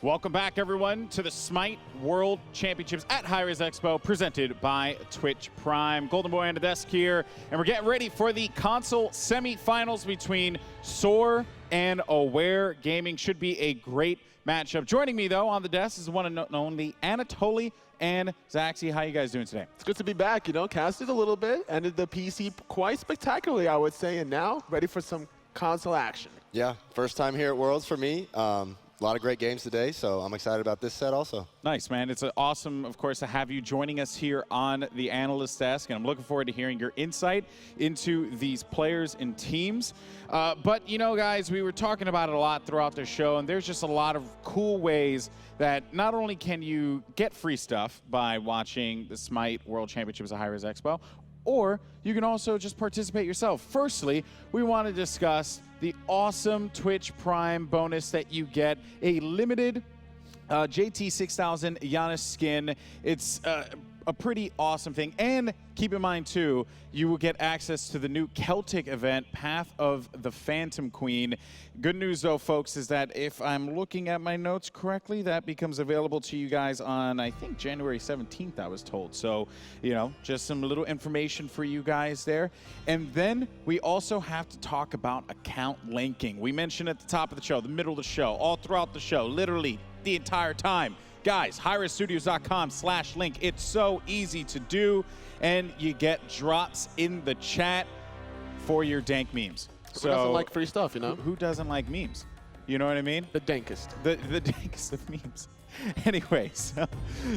Welcome back, everyone, to the Smite World Championships at hi-rez Expo, presented by Twitch Prime. Golden Boy on the desk here, and we're getting ready for the console semifinals between SoaR and SoaR Gaming. Should be a great matchup. Joining me, though, on the desk is the one and only Anatoly and Zaxi. How you guys doing today? It's good to be back. You know, casted a little bit, ended the PC quite spectacularly, I would say, and now ready for some console action. Yeah, first time here at Worlds for me. A lot of great games today, so I'm excited about this set also. Nice, man. It's awesome, of course, to have you joining us here on the analyst desk, and I'm looking forward to hearing your insight into these players and teams. But, you know, guys, we were talking about it a lot throughout the show, and there's just a lot of cool ways that not only can you get free stuff by watching the Smite World Championships at hi-rez Expo, or you can also just participate yourself. Firstly, we want to discuss the awesome Twitch Prime bonus that you get, a limited JT6000 Giannis skin. It's a pretty awesome thing. And keep in mind, too, you will get access to the new Celtic event, Path of the Phantom Queen. Good news, though, folks, is that if I'm looking at my notes correctly, that becomes available to you guys on, I think, January 17th, I was told. So, you know, just some little information for you guys there. And then we also have to talk about account linking. We mentioned at the top of the show, the middle of the show, all throughout the show, literally the entire time. Guys, hi-rezstudios.com/link. It's so easy to do, and you get drops in the chat for your dank memes. Who doesn't like free stuff, you know? Who doesn't like memes? You know what I mean? The dankest. The dankest of memes. Anyways,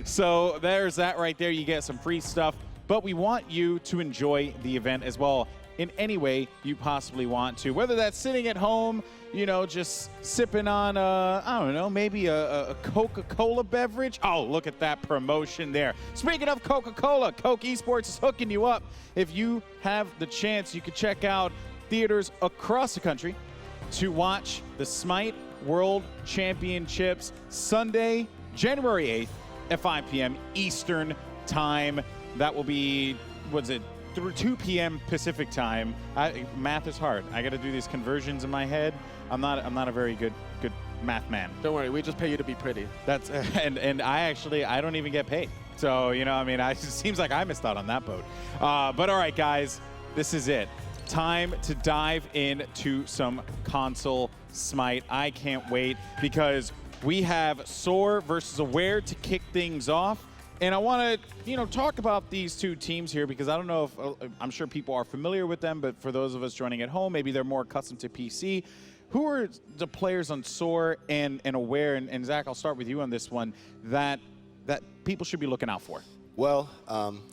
so there's that right there. You get some free stuff, but we want you to enjoy the event as well in any way you possibly want to, whether that's sitting at home, you know, just sipping on, I don't know, maybe a Coca-Cola beverage. Oh, look at that promotion there. Speaking of Coca-Cola, Coke Esports is hooking you up. If you have the chance, you can check out theaters across the country to watch the Smite World Championships Sunday, January 8th at 5 p.m. Eastern Time. That will be, what's it, through 2 p.m. Pacific time. Math is hard. I got to do these conversions in my head. I'm not a very good math man. Don't worry, we just pay you to be pretty. That's and I don't even get paid. So, you know, I mean, it seems like I missed out on that boat. But all right, guys, this is it. Time to dive into some console Smite. I can't wait because we have SoaR versus SoaR to kick things off. And I want to, you know, talk about these two teams here because I don't know if, I'm sure people are familiar with them, but for those of us joining at home, maybe they're more accustomed to PC. Who are the players on SoaR and SoaR, and Zach, I'll start with you on this one, that people should be looking out for? Well,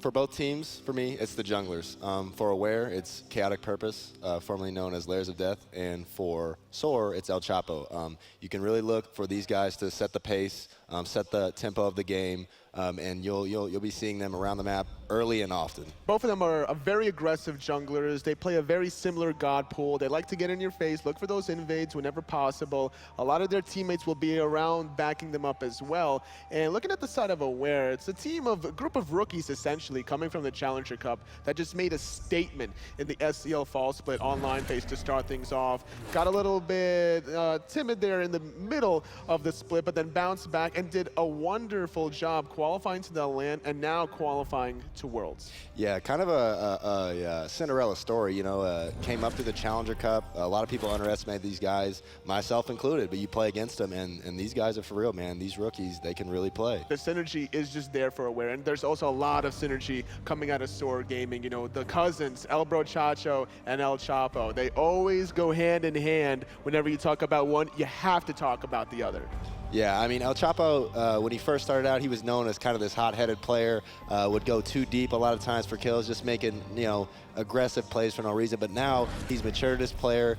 for both teams, for me, it's the junglers. For SoaR, it's KhaoticPurpose, formerly known as Layers of Death, and for SoaR, it's ElSoarchapo. You can really look for these guys to set the pace, set the tempo of the game, and you'll be seeing them around the map early and often. Both of them are very aggressive junglers. They play a very similar god pool. They like to get in your face, look for those invades whenever possible. A lot of their teammates will be around backing them up as well. And looking at the side of SoaR, it's a group of rookies essentially coming from the Challenger Cup that just made a statement in the SCL Fall Split online phase to start things off. Got a little bit timid there in the middle of the split, but then bounced back and did a wonderful job qualifying to the LAN and now qualifying to Worlds. Yeah, kind of a Cinderella story, you know, came up through the Challenger Cup. A lot of people underestimate these guys, myself included, but you play against them, and these guys are for real, man. These rookies, they can really play. The synergy is just there for SoaR, and there's also a lot of synergy coming out of SoaR Gaming. You know, the cousins, ElSoarchapo and ElSoarchapo, they always go hand in hand. Whenever you talk about one, you have to talk about the other. Yeah, I mean, ElSoarchapo, when he first started out, he was known as kind of this hot-headed player, would go too deep a lot of times for kills, just making, you know, aggressive plays for no reason. But now he's matured as player.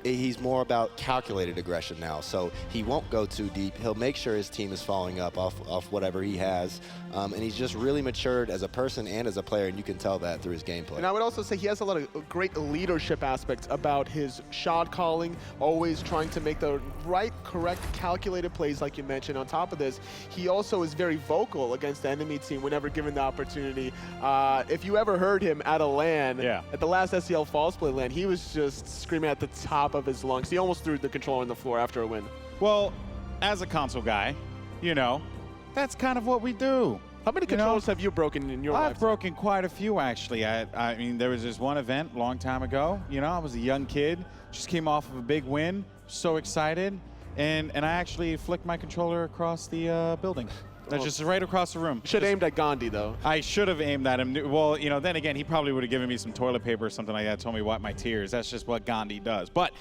He's more about calculated aggression now, so he won't go too deep. He'll make sure his team is following up off whatever he has, and he's just really matured as a person and as a player, and you can tell that through his gameplay. And I would also say he has a lot of great leadership aspects about his shot calling, always trying to make the right, correct, calculated plays like you mentioned. On top of this, he also is very vocal against the enemy team whenever given the opportunity. If you ever heard him at a LAN, at the last SCL Fall Split LAN, he was just screaming at the top of his lungs. He almost threw the controller on the floor after a win. Well, as a console guy, you know, that's kind of what we do. How many controls have you broken in your life? I've broken quite a few, actually. I mean, there was this one event a long time ago. You know, I was a young kid, just came off of a big win, so excited, and I actually flicked my controller across the building. That's just right across the room. Should have aimed at Gandhi, though. I should have aimed at him. Well, you know, then again, he probably would have given me some toilet paper or something like that, told me wipe my tears. That's just what Gandhi does. But,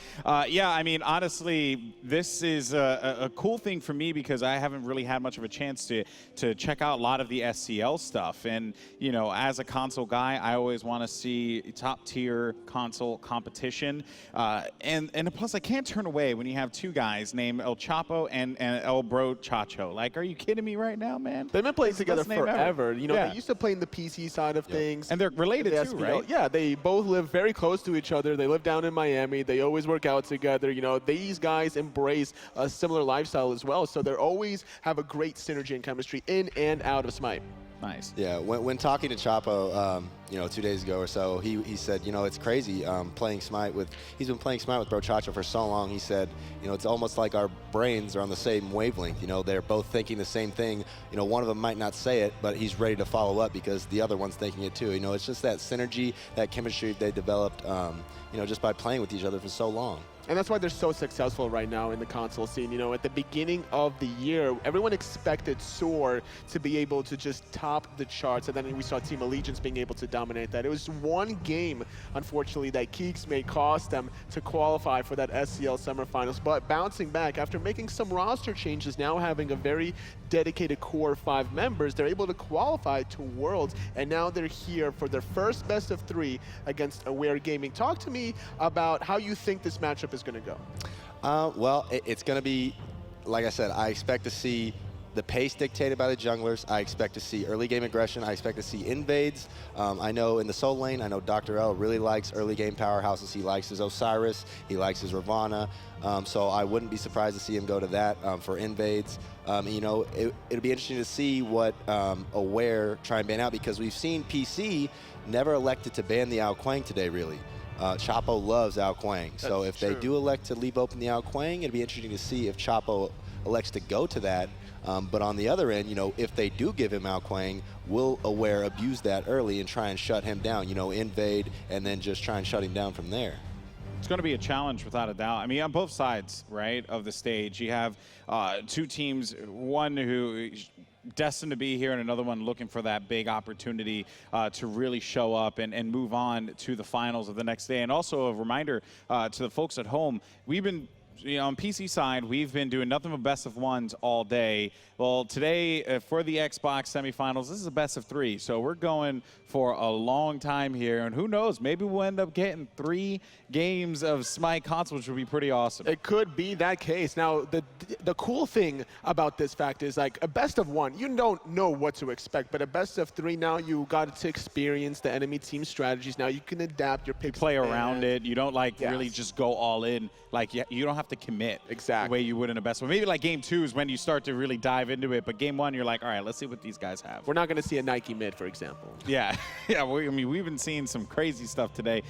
yeah, I mean, honestly, this is a cool thing for me because I haven't really had much of a chance to check out a lot of the SCL stuff. And, you know, as a console guy, I always want to see top-tier console competition. And plus, I can't turn away when you have two guys named ElSoarchapo and ElSoarchapo. Like, are you kidding me right now, man? They've been playing together forever. You know, yeah. They used to play in the PC side of things. And they're related too, right? Yeah, they both live very close to each other. They live down in Miami. They always work out together. You know, these guys embrace a similar lifestyle as well. So they always have a great synergy and chemistry in and out of Smite. Nice. Yeah, when talking to Chapo, you know, 2 days ago or so, he said, you know, it's crazy playing Smite with, he's been playing Smite with Brochacho for so long. He said, you know, it's almost like our brains are on the same wavelength. You know, they're both thinking the same thing. You know, one of them might not say it, but he's ready to follow up because the other one's thinking it too. You know, it's just that synergy, that chemistry they developed, you know, just by playing with each other for so long. And that's why they're so successful right now in the console scene. You know, at the beginning of the year, everyone expected SoaR to be able to just top the charts, and then we saw Team Allegiance being able to dominate that. It was one game, unfortunately, that Keeks may cost them to qualify for that SCL Semifinals, but bouncing back after making some roster changes, now having a very dedicated core of 5 members, they're able to qualify to Worlds, and now they're here for their first best of 3 against SoaR Gaming. Talk to me about how you think this matchup is going to go. Well, it's going to be, like I said, I expect to see the pace dictated by the junglers. I expect to see early game aggression. I expect to see invades. I know in the soul lane, I know DoctorL really likes early game powerhouses. He likes his Osiris. He likes his Ravana. So I wouldn't be surprised to see him go to that for invades. You know, it'll be interesting to see what Aware try and ban out, because we've seen PC never elected to ban the Ao Kuang today, really. Chapo loves Ao Kuang. So if they do elect to leave open the Ao Kuang, it'd be interesting to see if Chapo elects to go to that. But on the other end, you know, if they do give him Ao Kuang, will Aware abuse that early and try and shut him down, you know, invade and then just try and shut him down from there? It's going to be a challenge without a doubt. I mean, on both sides, right, of the stage, you have 2 teams, one who destined to be here and another one looking for that big opportunity to really show up and move on to the finals of the next day. And also a reminder to the folks at home, we've been, you know, on PC side, we've been doing nothing but best of 1s all day. Well, today for the Xbox semifinals, this is a best of 3. So we're going for a long time here. And who knows, maybe we'll end up getting 3 games of Smite console, which would be pretty awesome. It could be that case. Now, the cool thing about this fact is, like, a best of 1, you don't know what to expect. But a best of 3, now you got to experience the enemy team strategies. Now you can adapt your picks. Play around it. You don't, like, really just go all in. Like, you don't have to commit the way you would in a best one. Maybe like game 2 is when you start to really dive into it, but game 1 you're like, all right, let's see what these guys have. We're not going to see a Nike mid, for example. Yeah, yeah. I mean, we've been seeing some crazy stuff today.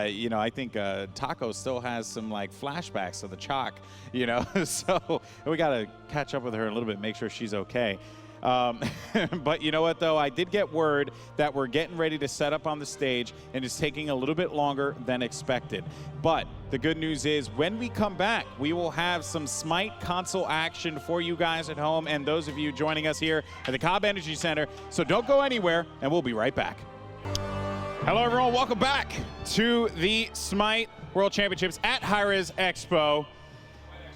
You know, I think Taco still has some like flashbacks of the chalk. You know, so we got to catch up with her a little bit, make sure she's okay. But you know what, though? I did get word that we're getting ready to set up on the stage, and it's taking a little bit longer than expected. But the good news is when we come back, we will have some Smite console action for you guys at home and those of you joining us here at the Cobb Energy Center. So don't go anywhere, and we'll be right back. Hello, everyone. Welcome back to the Smite World Championships at hi-rez Expo.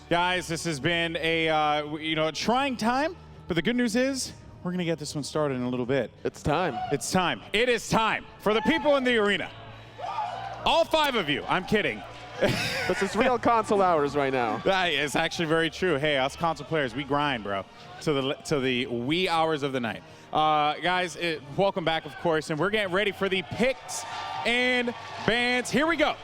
Guys, this has been a a trying time. But the good news is, we're going to get this one started in a little bit. It's time. It's time. It is time for the people in the arena. All 5 of you. I'm kidding. This is real console hours right now. That is actually very true. Hey, us console players, we grind, bro, to the wee hours of the night. Guys, welcome back, of course, and we're getting ready for the picks and bans. Here we go.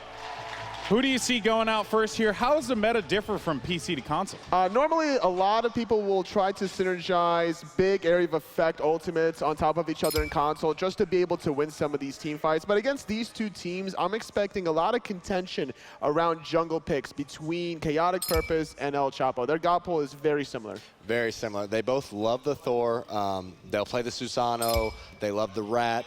Who do you see going out first here? How does the meta differ from PC to console? Normally, a lot of people will try to synergize big area of effect ultimates on top of each other in console just to be able to win some of these team fights. But against these two teams, I'm expecting a lot of contention around jungle picks between KhaoticPurpose and ElSoarchapo. Their god pool is very similar. Very similar. They both love the Thor. They'll play the Susano. They love the Rat.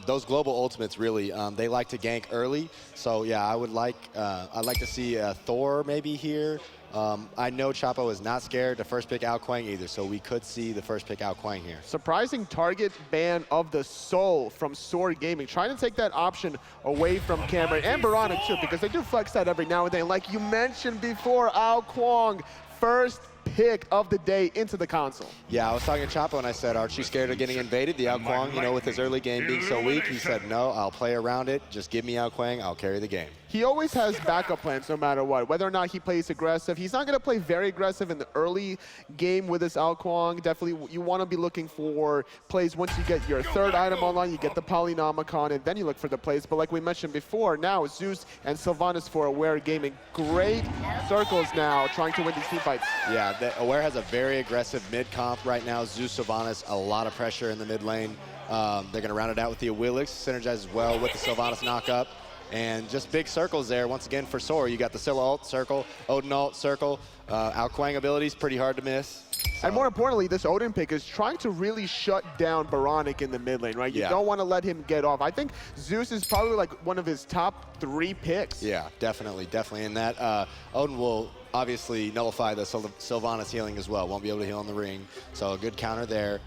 Those global ultimates really, they like to gank early. So yeah, I'd like to see Thor maybe here. I know Chapo is not scared to first pick out Kuang either, so we could see the first pick out Kuang here. Surprising target ban of the Soul from SoaR Gaming, trying to take that option away from CaMeRxN and Boronic too, because they do flex that every now and then. Like you mentioned before, Kuang, first pick of the day into the console. Yeah, I was talking to Chapo and I said, aren't you scared of getting invaded? The Kuang, you know, with his early game being so weak, he said, no, I'll play around it. Just give me Kuang, I'll carry the game. He always has backup plans no matter what, whether or not he plays aggressive. He's not going to play very aggressive in the early game with his Kuang. Definitely, you want to be looking for plays once you get your third item online, you get the Polynomicon, and then you look for the plays. But like we mentioned before, now Zeus and Sylvanus for SoaR Gaming. Great circles now trying to win these team fights. Yeah, SoaR has a very aggressive mid-comp right now. Zeus, Sylvanus, a lot of pressure in the mid lane. They're going to round it out with the Awilix, synergizes well with the Sylvanus knockup. And just big circles there. Once again for SoaR, you got the Scylla ult circle, Odin ult circle. Kuang abilities, pretty hard to miss. So. And more importantly, this Odin pick is trying to really shut down Boronic in the mid lane, right? You don't want to let him get off. I think Zeus is probably like one of his top 3 picks. Yeah, definitely. And that Odin will obviously nullify the Sylvanus healing as well. Won't be able to heal in the ring. So a good counter there.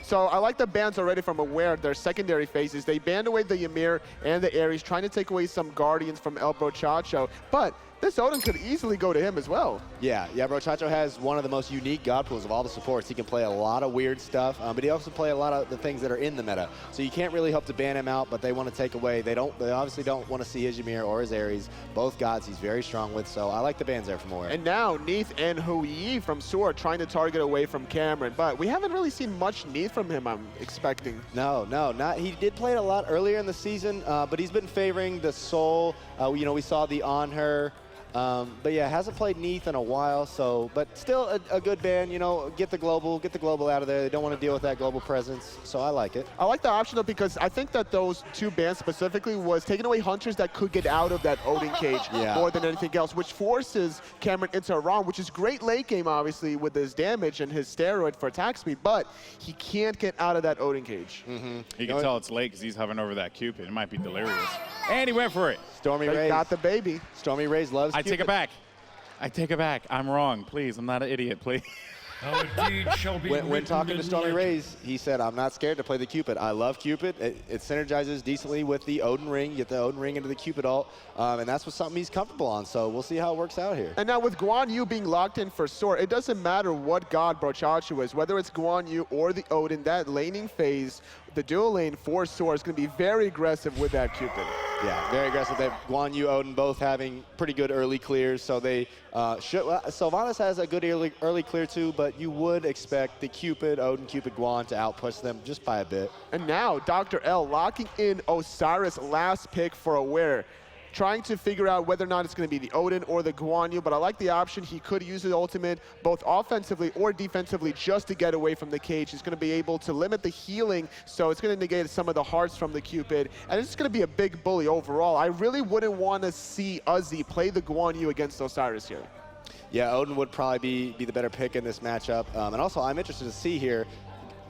So I like the bans already from SoaR, their secondary phases. They banned away the Ymir and the Ares, trying to take away some Guardians from ElSoarchapo. But this Odin could easily go to him as well. Yeah, Brochacho has one of the most unique god pools of all the supports. He can play a lot of weird stuff, but he also play a lot of the things that are in the meta. So you can't really hope to ban him out, but they want to take away. They obviously don't want to see his Ymir or his Ares. Both gods he's very strong with, so I like the bans there from SoaR. And now Neith and Hui from SoaR trying to target away from CaMeRxN, but we haven't really seen much Neith from him, I'm expecting. No, not. He did play it a lot earlier in the season, but he's been favoring the Soul. You know, we saw the On Her. But yeah, hasn't played Neith in a while, so, but still a good ban, you know, get the global out of there. They don't want to deal with that global presence, so I like it. I like the option though, because I think that those 2 bans specifically was taking away hunters that could get out of that Odin cage more than anything else, which forces CaMeRxN into a round, which is great late game, obviously, with his damage and his steroid for attack speed, but he can't get out of that Odin cage. You can tell it's late because he's hovering over that Cupid. It might be delirious. And he went for it. StormyRays got the baby. StormyRays loves I take it back. I take it back. I'm wrong. Please, I'm not an idiot, please. When talking to StormyRays, he said, I'm not scared to play the Cupid. I love Cupid. It synergizes decently with the Odin ring. You get the Odin ring into the Cupid ult, and that's something he's comfortable on. So we'll see how it works out here. And now with Guan Yu being locked in for SoaR, it doesn't matter what god Brochacho is, whether it's Guan Yu or the Odin, that laning phase, the dual lane for SoaR is going to be very aggressive with that Cupid. Yeah, very aggressive. They have Guan Yu, Odin both having pretty good early clears, so they should. Sylvanus has a good early clear too, but you would expect the Cupid, Odin, Cupid, Guan to outpush them just by a bit. And now DoctorL locking in Osiris, last pick for SoaR. Trying to figure out whether or not it's going to be the Odin or the Guan Yu, but I like the option. He could use his ultimate both offensively or defensively just to get away from the cage. He's going to be able to limit the healing, so it's going to negate some of the hearts from the Cupid, and it's going to be a big bully overall. I really wouldn't want to see Uzzy play the Guan Yu against Osiris here. Yeah, Odin would probably be the better pick in this matchup, and also I'm interested to see here,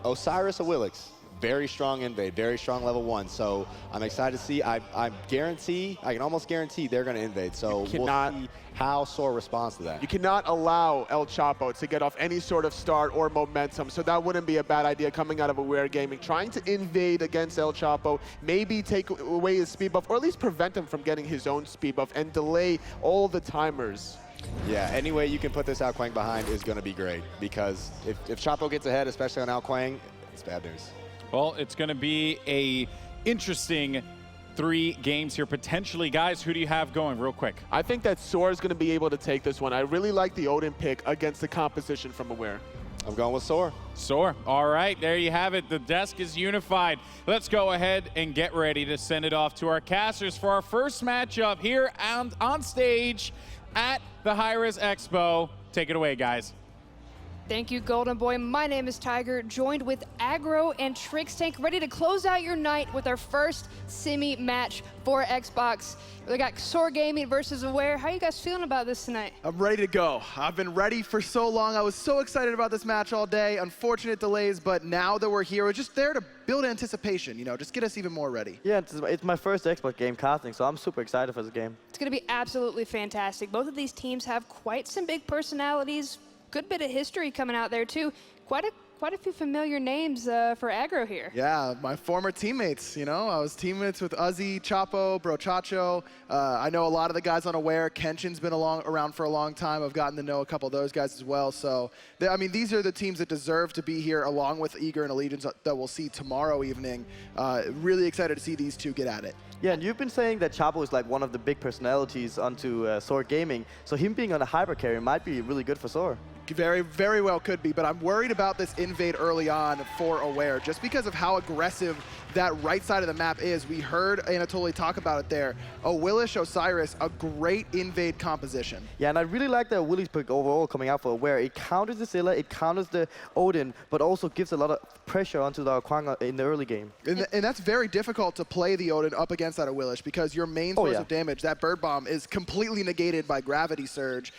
Osiris Awilix. Very strong invade, very strong level 1. So I'm excited to see. I can almost guarantee they're going to invade. So we'll see how SoaR responds to that. You cannot allow ElSoarchapo to get off any sort of start or momentum. So that wouldn't be a bad idea coming out of SoaR Gaming. Trying to invade against ElSoarchapo, maybe take away his speed buff, or at least prevent him from getting his own speed buff and delay all the timers. Yeah, any way you can put this Kuang behind is going to be great, because if Chapo gets ahead, especially on Kuang, it's bad news. Well, it's going to be a interesting 3 games here, potentially. Guys, who do you have going real quick? I think that SoaR is going to be able to take this one. I really like the Odin pick against the composition from SoaR. I'm going with SoaR. SoaR. All right, there you have it. The desk is unified. Let's go ahead and get ready to send it off to our casters for our first matchup here on stage at the hi-rez Expo. Take it away, guys. Thank you, Golden Boy. My name is Tiger, joined with Aggro and Trixtank, ready to close out your night with our first semi match for Xbox. We got SoaR Gaming versus Aware. How are you guys feeling about this tonight? I'm ready to go. I've been ready for so long. I was so excited about this match all day. Unfortunate delays, but now that we're here, we're just there to build anticipation, you know, just get us even more ready. Yeah, it's my first Xbox game casting, so I'm super excited for this game. It's going to be absolutely fantastic. Both of these teams have quite some big personalities. Good bit of history coming out there too. Quite a few familiar names for Aggro here. Yeah, my former teammates, you know. I was teammates with Uzzy, Chapo, Brochacho. I know a lot of the guys on Aware. Kenshin's been around for a long time. I've gotten to know a couple of those guys as well. So, I mean, these are the teams that deserve to be here along with Eager and Allegiance that we'll see tomorrow evening. Really excited to see these two get at it. Yeah, and you've been saying that Chapo is like one of the big personalities onto SoaR Gaming, so him being on a hyper carry might be really good for SoaR. Very, very well could be, but I'm worried about this invade early on for Aware, just because of how aggressive that right side of the map is. We heard Anatoly talk about it there. Awilix, Osiris, a great invade composition. Yeah, and I really like the Awilix pick overall coming out for Aware. It counters the Scylla, it counters the Odin, but also gives a lot of pressure onto the Kuang in the early game. And that's very difficult to play the Odin up against that Awilix, because your main source of damage, that bird bomb, is completely negated by gravity surge.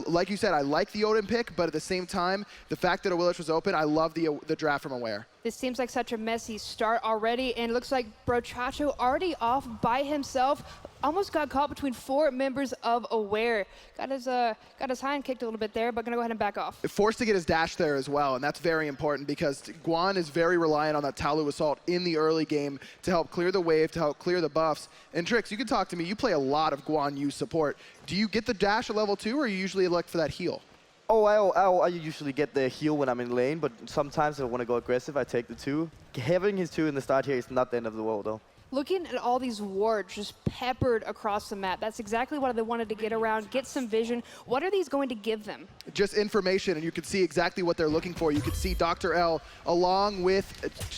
Like you said, I like the Odin pick, but at the same time, the fact that Awilix was open, I love the draft from Aware. This seems like such a messy start already, and it looks like Brochacho already off by himself. Almost got caught between 4 members of Aware. Got his hind kicked a little bit there, but gonna go ahead and back off. Forced to get his dash there as well, and that's very important because Guan is very reliant on that Talu Assault in the early game to help clear the wave, to help clear the buffs. And Trix, you can talk to me. You play a lot of Guan Yu support. Do you get the dash at level 2, or you usually look for that heal? Oh, I usually get the heal when I'm in lane, but sometimes I want to go aggressive, I take the 2. Having his 2 in the start here is not the end of the world, though. Looking at all these wards just peppered across the map, that's exactly what they wanted to get around, get some vision. What are these going to give them? Just information, and you can see exactly what they're looking for. You can see DoctorL along with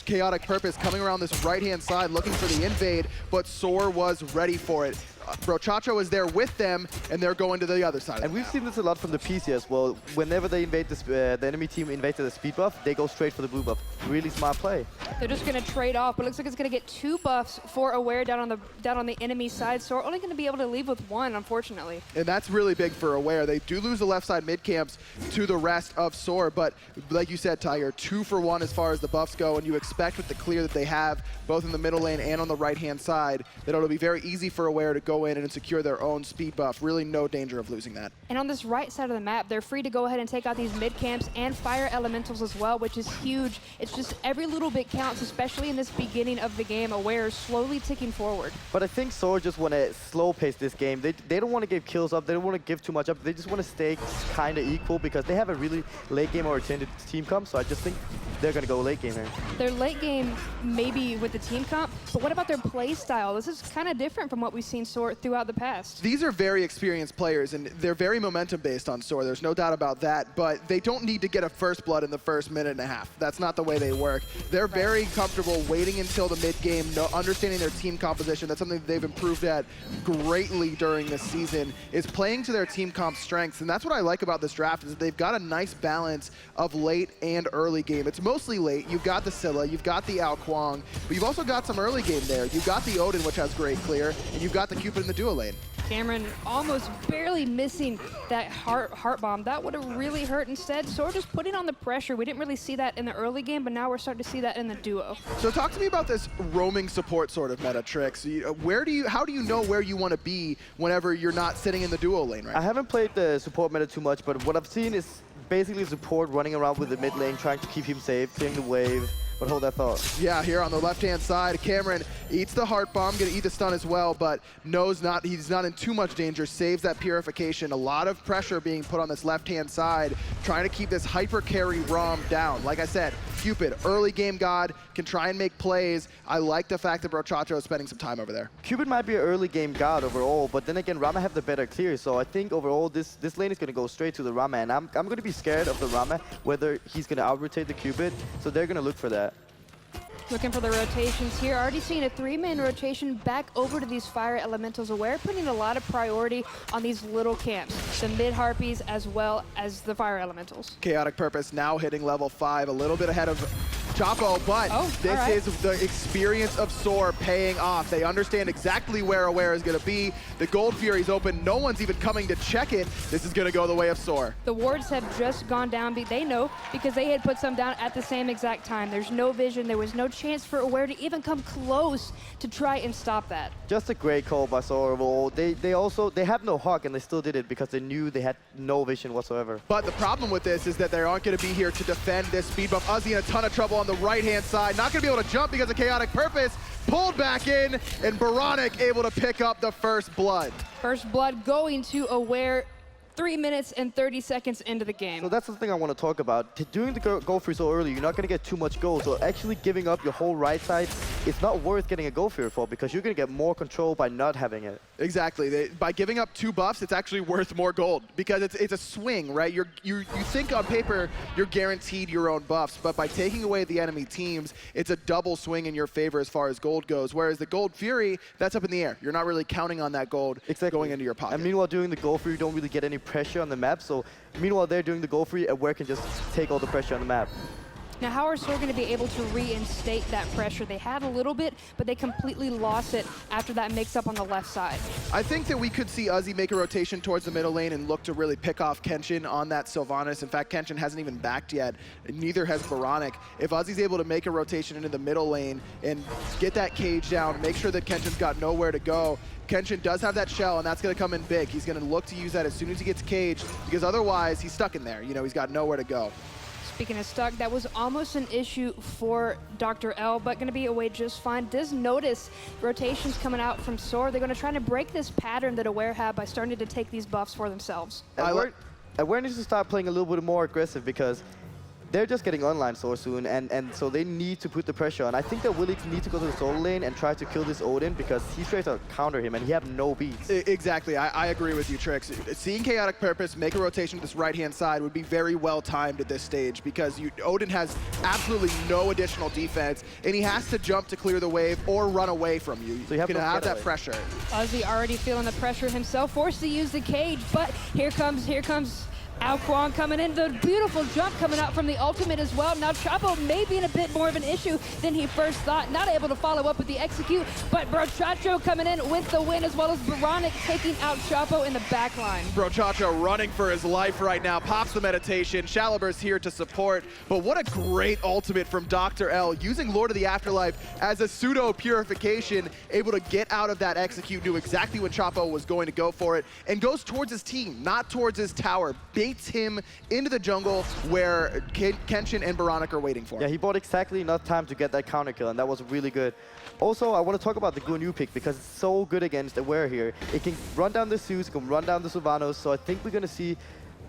KhaoticPurpose coming around this right-hand side looking for the invade, but SoaR was ready for it. Brochacho is there with them, and they're going to the other side. And we've seen this a lot from the PC as well. Whenever they invade this, the enemy team invades the speed buff, they go straight for the blue buff. Really smart play. They're just going to trade off, but it looks like it's going to get 2 buffs for Aware down on the enemy side. So we're only going to be able to leave with 1, unfortunately. And that's really big for Aware. They do lose the left side mid camps to the rest of SoaR, but like you said, Tiger, 2 for 1 as far as the buffs go, and you expect with the clear that they have, both in the middle lane and on the right-hand side, that it'll be very easy for Aware to go in and secure their own speed buff. Really no danger of losing that. And on this right side of the map, they're free to go ahead and take out these mid camps and fire elementals as well, which is huge. It's just every little bit counts, especially in this beginning of the game. Aware is slowly ticking forward. But I think SoaR just want to slow pace this game. They don't want to give kills up. They don't want to give too much up. They just want to stay kind of equal because they have a really late game oriented team comp. So I just think they're going to go late game here. Their late game maybe with the team comp, but what about their play style? This is kind of different from what we've seen SoaR throughout the past. These are very experienced players, and they're very momentum based on SoaR. There's no doubt about that, but they don't need to get a first blood in the first minute and a half. That's not the way they work. They're very comfortable waiting until the mid game, understanding their team composition. That's something that they've improved at greatly during this season, is playing to their team comp strengths. And that's what I like about this draft, is that they've got a nice balance of late and early game. It's mostly late. You've got the Scylla, you've got the Kuang, but you've also got some early game there. You've got the Odin, which has great clear, and you've got the Cupid in the duo lane. Cameron almost barely missing that heart bomb. That would have really hurt. Instead, SoaR just putting on the pressure. We didn't really see that in the early game, but now we're starting to see that in the duo. So talk to me about this roaming support sort of meta, Trix. How do you know where you want to be whenever you're not sitting in the duo lane, right? I haven't played the support meta too much, but what I've seen is basically support running around with the mid lane, trying to keep him safe, clearing the wave, but hold that thought. Yeah, here on the left-hand side, Cameron eats the heart bomb, gonna eat the stun as well, but knows he's not in too much danger, saves that purification. A lot of pressure being put on this left-hand side, trying to keep this hyper carry ROM down. Like I said, Cupid, early game god, can try and make plays. I like the fact that BroChacho is spending some time over there. Cupid might be an early game god overall, but then again, Rama have the better clear, so I think overall this lane is going to go straight to the Rama, and I'm going to be scared of the Rama, whether he's going to out-rotate the Cupid, so they're going to look for that. Looking for the rotations here. Already seeing a 3-man rotation back over to these fire elementals. Aware putting a lot of priority on these little camps, the mid harpies as well as the fire elementals. KhaoticPurpose now hitting level 5, a little bit ahead of Chapo, but this is the experience of SoaR paying off. They understand exactly where Aware is going to be. The Gold Fury's open. No one's even coming to check it. This is going to go the way of SoaR. The wards have just gone down. They know because they had put some down at the same exact time. There's no vision. There was no chance for Aware to even come close to try and stop that. Just a great call by SoaR overall. They have no hawk, and they still did it because they knew they had no vision whatsoever. But the problem with this is that they aren't going to be here to defend this speed buff. Uzzy in a ton of trouble on the right-hand side. Not going to be able to jump because of KhaoticPurpose. Pulled back in, and Boronic able to pick up the first blood. First blood going to Aware 3 minutes and 30 seconds into the game. So that's the thing I want to talk about. Doing the goal free so early, you're not going to get too much gold. So actually giving up your whole right side, it's not worth getting a goal free for because you're going to get more control by not having it. Exactly. By giving up 2 buffs, it's actually worth more gold because it's a swing, right? You think on paper you're guaranteed your own buffs, but by taking away the enemy teams, it's a double swing in your favor as far as gold goes. Whereas the Gold Fury, that's up in the air. You're not really counting on that gold going into your pocket. And meanwhile, doing the goal free, you don't really get any pressure on the map. So meanwhile, they're doing the goal free, Aware can just take all the pressure on the map. Now, how are SoaR going to be able to reinstate that pressure? They had a little bit, but they completely lost it after that mix-up on the left side. I think that we could see Uzzy make a rotation towards the middle lane and look to really pick off Kenshin on that Sylvanus. In fact, Kenshin hasn't even backed yet, and neither has Boronic. If Uzzy's able to make a rotation into the middle lane and get that cage down, make sure that Kenshin's got nowhere to go, Kenshin does have that shell, and that's going to come in big. He's going to look to use that as soon as he gets caged, because otherwise he's stuck in there. You know, he's got nowhere to go. Speaking of stuck, that was almost an issue for DoctorL, but going to be away just fine. Does notice rotations coming out from SoaR. They're going to try to break this pattern that Aware have by starting to take these buffs for themselves. Aware needs to start playing a little bit more aggressive because they're just getting online so soon, and so they need to put the pressure on. I think that Awilix need to go to the solo lane and try to kill this Odin because he's trying to counter him, and he have no beats. Exactly. I agree with you, Trix. Seeing KhaoticPurpose make a rotation to this right-hand side would be very well timed at this stage because Odin has absolutely no additional defense, and he has to jump to clear the wave or run away from you. So you have to have that pressure. Uzzy already feeling the pressure himself, forced to use the cage, but here comes Kuang coming in. The beautiful jump coming out from the ultimate as well. Now Chapo may be in a bit more of an issue than he first thought. Not able to follow up with the execute, but BroChacho coming in with the win as well as Boronic taking out Chapo in the back line. BroChacho running for his life right now. Pops the meditation. Shalaber's here to support. But what a great ultimate from DoctorL, using Lord of the Afterlife as a pseudo purification, able to get out of that execute, knew exactly when Chapo was going to go for it, and goes towards his team, not towards his tower. Baits him into the jungle where Kenshin and Boronic are waiting for him. Yeah, he bought exactly enough time to get that counter kill, and that was really good. Also, I want to talk about the Guan pick because it's so good against Aware here. It can run down the Zeus, it can run down the Sylvanus, so I think we're going to see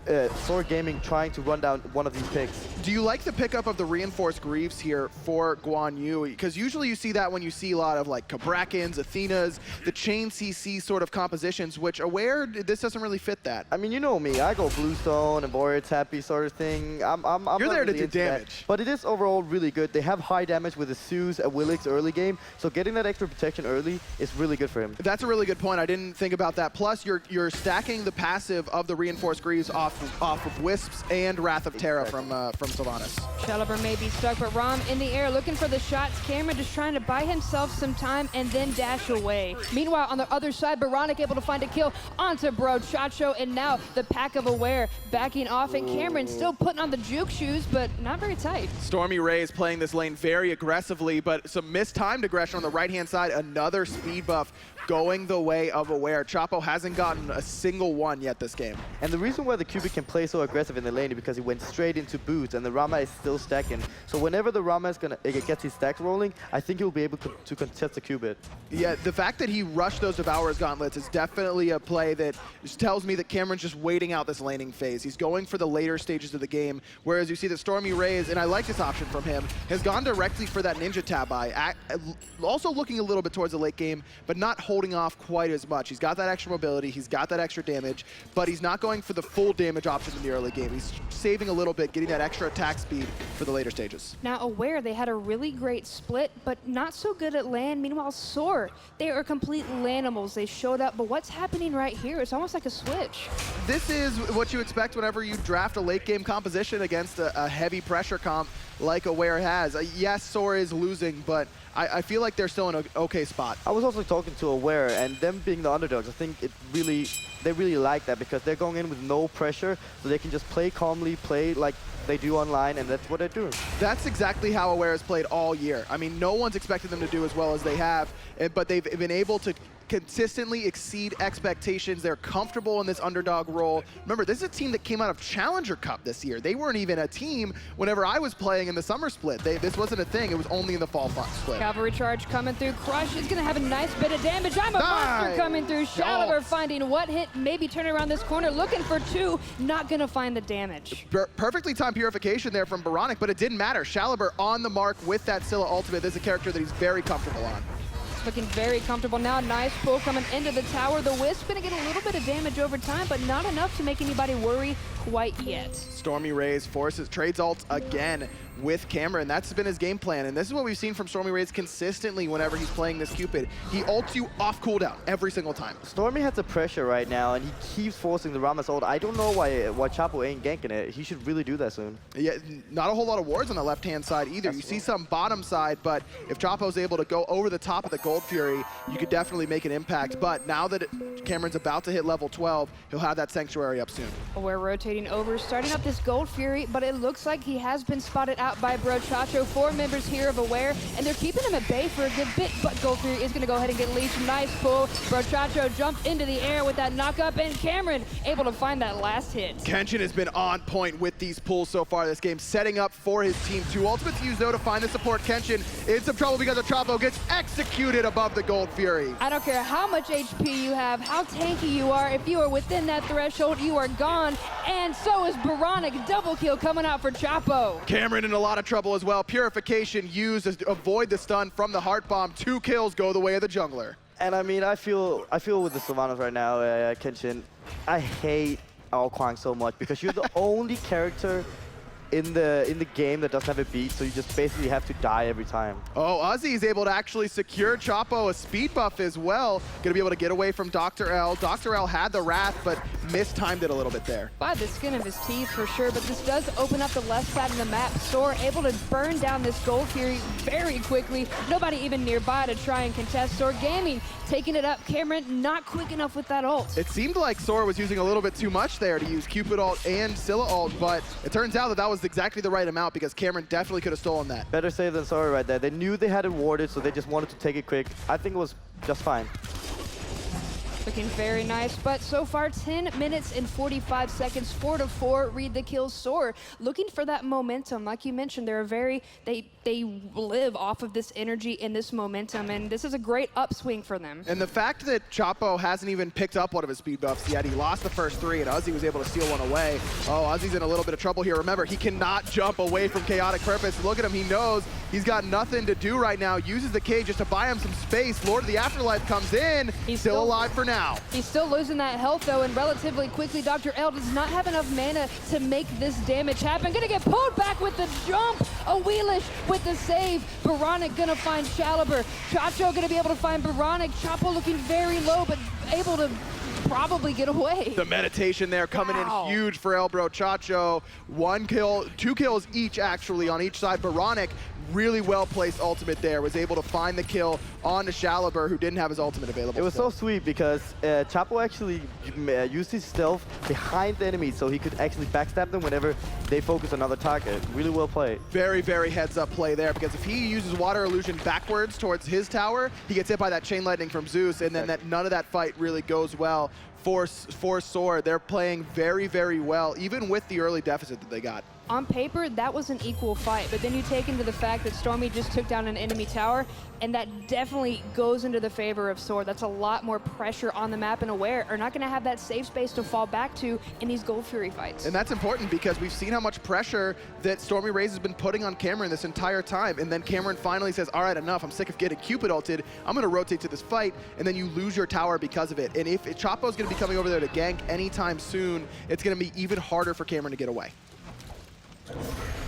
SoaR Gaming trying to run down one of these picks. Do you like the pickup of the reinforced Greaves here for Guan Yu? Because usually you see that when you see a lot of like Kabrakins, Athenas, the chain CC sort of compositions, which Aware, this doesn't really fit that. I mean, you know me, I go Bluestone and Warrior Tappy sort of thing. I'm You're there really to do damage. That. But it is overall really good. They have high damage with the Zeus, Awilix early game, so getting that extra protection early is really good for him. That's a really good point. I didn't think about that. Plus, you're stacking the passive of the reinforced Greaves off of Wisps and Wrath of Terra from Sylvanus. Shalaber may be stuck, but Rom in the air looking for the shots. Cameron just trying to buy himself some time and then dash away. Meanwhile, on the other side, Boronic able to find a kill onto BroChacho, and now the pack of Aware backing off, and Cameron still putting on the juke shoes, but not very tight. StormyRays playing this lane very aggressively, but some mistimed aggression on the right-hand side. Another speed buff going the way of Aware. Chapo hasn't gotten a single one yet this game. And the reason why the Cupid can play so aggressive in the lane is because he went straight into boots, and the Rama is still stacking. So whenever the Rama is gets his stacks rolling, I think he'll be able to contest the Cupid. Yeah, the fact that he rushed those Devourer's Gauntlets is definitely a play that just tells me that CaMeRxN's just waiting out this laning phase. He's going for the later stages of the game, whereas you see that StormyRays, and I like this option from him, has gone directly for that Ninja Tabi. Also looking a little bit towards the late game, but not holding off quite as much. He's got that extra mobility, he's got that extra damage, but he's not going for the full damage option in the early game. He's saving a little bit, getting that extra attack speed for the later stages. Now, Aware, they had a really great split, but not so good at land. Meanwhile, SoaR, they are complete lanimals. They showed up, but what's happening right here? It's almost like a switch. This is what you expect whenever you draft a late game composition against a heavy pressure comp like Aware has. Yes, SoaR is losing, but I feel like they're still in an okay spot. I was also talking to Aware, and them being the underdogs, I think they really like that because they're going in with no pressure, so they can just play calmly, play like they do online, and that's what they're doing. That's exactly how Aware has played all year. I mean, no one's expected them to do as well as they have, but they've been able to consistently exceed expectations. They're comfortable in this underdog role. Remember, this is a team that came out of Challenger Cup this year. They weren't even a team whenever I was playing in the summer split. This wasn't a thing. It was only in the fall split. Cavalry charge coming through. Crush is going to have a nice bit of damage. I'm a monster coming through. Shalaber finding what hit, maybe turning around this corner, looking for two, not going to find the damage. Perfectly timed purification there from Boronic, but it didn't matter. Shalaber on the mark with that Scylla ultimate. This is a character that he's very comfortable on. Looking very comfortable now. Nice pull coming into the tower. The Wisp going to get a little bit of damage over time, but not enough to make anybody worry quite yet. StormyRays trades ults again with CaMeRxN. That's been his game plan, and this is what we've seen from StormyRays consistently whenever he's playing this Cupid. He ults you off cooldown every single time. Stormy has the pressure right now, and he keeps forcing the Rama's ult. I don't know why Chapo ain't ganking it. He should really do that soon. Yeah, not a whole lot of wards on the left-hand side either. You see some bottom side, but if Chapo's able to go over the top of the Gold Fury, you could definitely make an impact. But now that CaMeRxN's about to hit level 12, he'll have that Sanctuary up soon. We're rotating over, starting up this Gold Fury, but it looks like he has been spotted out by Brochacho. 4 members here of Aware, and they're keeping him at bay for a good bit, but Gold Fury is going to go ahead and get leashed. Nice pull. Brochacho jumped into the air with that knock-up, and CaMeRxN able to find that last hit. Kenshin has been on point with these pulls so far this game, setting up for his team. 2 ultimates used, though, to find the support. Kenshin in some trouble because Chapo gets executed above the Gold Fury. I don't care how much HP you have, how tanky you are, if you are within that threshold, you are gone, and so is Boronic. Double kill coming out for Chapo. CaMeRxN in a lot of trouble as well. Purification used to avoid the stun from the Heart Bomb. 2 kills go the way of the jungler. And I mean, I feel with the Sylvanus right now, Kenshin, I hate our Kuang so much because you're the only character in the game that doesn't have a beat, so you just basically have to die every time. Oh, Uzzy is able to actually secure Chapo a speed buff as well. Gonna be able to get away from DoctorL. DoctorL had the Wrath, but mistimed it a little bit there. By the skin of his teeth for sure, but this does open up the left side of the map. SoaR able to burn down this Gold Fury very quickly. Nobody even nearby to try and contest. SoaR Gaming taking it up. CaMeRxN not quick enough with that ult. It seemed like SoaR was using a little bit too much there to use Cupid ult and Scylla ult, but it turns out that was exactly the right amount because CaMeRxN definitely could have stolen that. Better safe than sorry right there. They knew they had it warded, so they just wanted to take it quick. I think it was just fine. Looking very nice, but so far 10 minutes and 45 seconds, 4-4, read the kills. SoaR looking for that momentum. Like you mentioned, they live off of this energy and this momentum, and this is a great upswing for them. And the fact that Chapo hasn't even picked up one of his speed buffs yet, he lost the first 3, and Uzzy was able to steal one away. Oh, Uzzy's in a little bit of trouble here. Remember, he cannot jump away from KhaoticPurpose. Look at him, he knows he's got nothing to do right now. Uses the cage just to buy him some space. Lord of the Afterlife comes in, he's still alive for now. He's still losing that health, though, and relatively quickly, DoctorL does not have enough mana to make this damage happen. Gonna get pulled back with the jump. Awilix with the save. Boronic gonna find Shalaber. Chacho gonna be able to find Boronic. Chapo looking very low, but able to probably get away. The meditation there coming in huge for Brochacho. 1 kill, 2 kills each actually on each side. Boronic really well-placed ultimate there, was able to find the kill on the Shalabur, who didn't have his ultimate available. It was still. so sweet because Chapo actually used his stealth behind the enemy so he could actually backstab them whenever they focus on another target. Really well played. Very, very heads-up play there, because if he uses Water Illusion backwards towards his tower, he gets hit by that Chain Lightning from Zeus, and then none of that fight really goes well for SoaR. They're playing very, very well, even with the early deficit that they got. On paper, that was an equal fight, but then you take into the fact that Stormy just took down an enemy tower, and that definitely goes into the favor of SoaR. That's a lot more pressure on the map, and Aware are not going to have that safe space to fall back to in these Gold Fury fights. And that's important because we've seen how much pressure that StormyRays has been putting on Cameron this entire time, and then Cameron finally says, all right, enough, I'm sick of getting Cupid ulted, I'm going to rotate to this fight, and then you lose your tower because of it. And if Chapo's going to be coming over there to gank anytime soon, it's going to be even harder for Cameron to get away.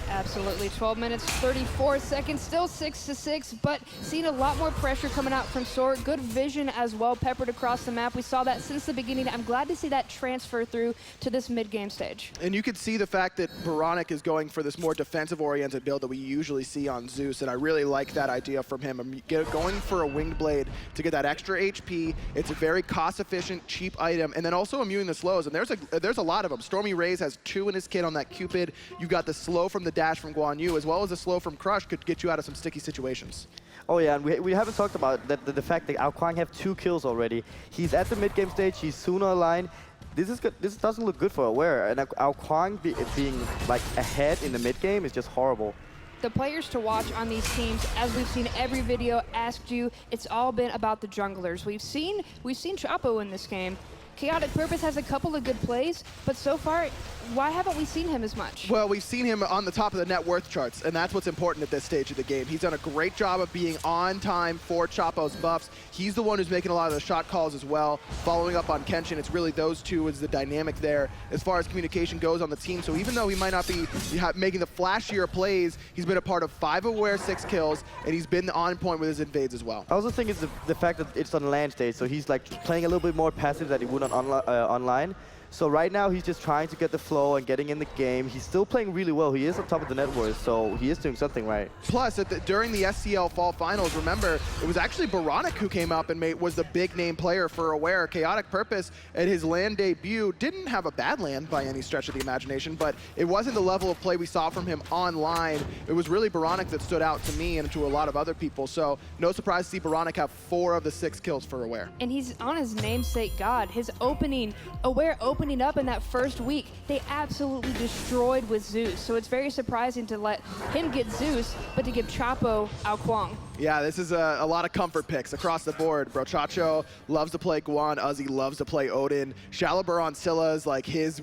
Absolutely. 12 minutes, 34 seconds, still 6-6, but seeing a lot more pressure coming out from SoaR. Good vision as well, peppered across the map. We saw that since the beginning. I'm glad to see that transfer through to this mid-game stage. And you could see the fact that Boronic is going for this more defensive-oriented build that we usually see on Zeus, and I really like that idea from him. Going for a Winged Blade to get that extra HP. It's a very cost-efficient, cheap item, and then also immune the slows, and there's a lot of them. StormyRays has 2 in his kit on that Cupid. You've got the slow from the dash from Guan, as well as the slow from Crush could get you out of some sticky situations. Oh yeah, and we haven't talked about the fact that Kuang have 2 kills already. He's at the mid-game stage, he's sooner aligned. This is good. This doesn't look good for Aware, and Kuang being like ahead in the mid-game is just horrible. The players to watch on these teams, as we've seen every video asked you, it's all been about the junglers. We've seen Chapo in this game. KhaoticPurpose has a couple of good plays, but so far, why haven't we seen him as much? Well, we've seen him on the top of the net worth charts, and that's what's important at this stage of the game. He's done a great job of being on time for Chapo's buffs. He's the one who's making a lot of the shot calls as well. Following up on Kenshin, it's really those two is the dynamic there as far as communication goes on the team. So even though he might not be making the flashier plays, he's been a part of 5 Aware 6 kills, and he's been on point with his invades as well. I also think it's the fact that it's on land stage, so he's like playing a little bit more passive than he would on online. So right now he's just trying to get the flow and getting in the game. He's still playing really well. He is on top of the net worth, so he is doing something right. Plus, during the SCL Fall Finals, remember, it was actually Boronic who came up and was the big name player for Aware. KhaoticPurpose at his LAN debut didn't have a bad LAN by any stretch of the imagination, but it wasn't the level of play we saw from him online. It was really Boronic that stood out to me and to a lot of other people. So no surprise to see Boronic have 4 of the 6 kills for Aware. And he's on his namesake god. His Aware opening up in that first week, they absolutely destroyed with Zeus. So it's very surprising to let him get Zeus, but to give Chapo Kuang. Yeah, this is a lot of comfort picks across the board. Brochacho loves to play Guan. Uzzy loves to play Odin. Shalabur on Scylla is like his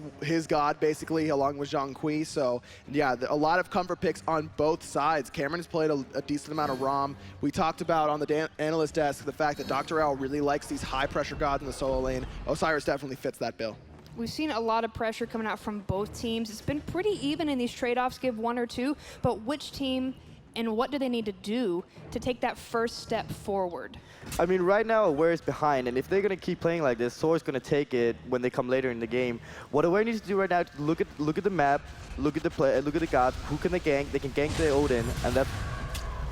god, basically, along with Zhang Kui. So, yeah, a lot of comfort picks on both sides. Cameron has played a decent amount of Ram. We talked about on the analyst desk the fact that DoctorL really likes these high-pressure gods in the solo lane. Osiris definitely fits that bill. We've seen a lot of pressure coming out from both teams. It's been pretty even in these trade-offs, give 1 or 2, but which team and what do they need to do to take that first step forward? I mean, right now, Aware is behind, and if they're going to keep playing like this, SoaR's going to take it when they come later in the game. What Aware needs to do right now is look at the map, look at the gods, who can they gank? They can gank the Odin, and that's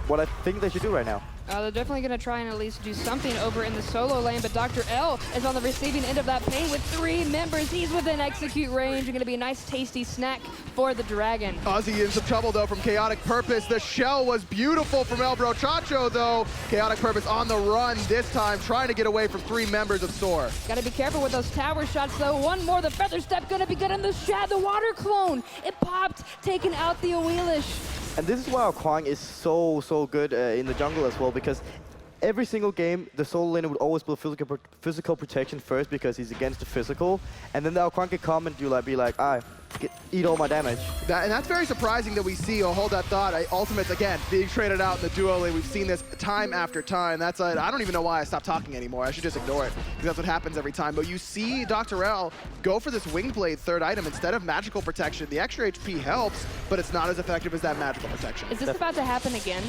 what I think they should do right now. They're definitely going to try and at least do something over in the solo lane, but DoctorL is on the receiving end of that pain with 3 members. He's within execute range. Going to be a nice, tasty snack for the Dragon. Uzzy in some trouble, though, from KhaoticPurpose. The shell was beautiful from Brochacho, though. KhaoticPurpose on the run this time, trying to get away from 3 members of SoaR. Got to be careful with those tower shots, though. One more, the Feather Step going to be good on the Shad, the Water Clone. It popped, taking out the Awilix. And this is why Kuang is so good in the jungle as well, because every single game, the solo laner would always build physical protection first because he's against the physical, and then the Kuang can come and be like, eat all my damage. And that's very surprising that we see. Oh, hold that thought. Ultimates, again, being traded out in the duo lane. We've seen this time after time. I don't even know why I stopped talking anymore. I should just ignore it, because that's what happens every time. But you see DoctorL go for this Winged Blade third item instead of magical protection. The extra HP helps, but it's not as effective as that magical protection. Is this about to happen again?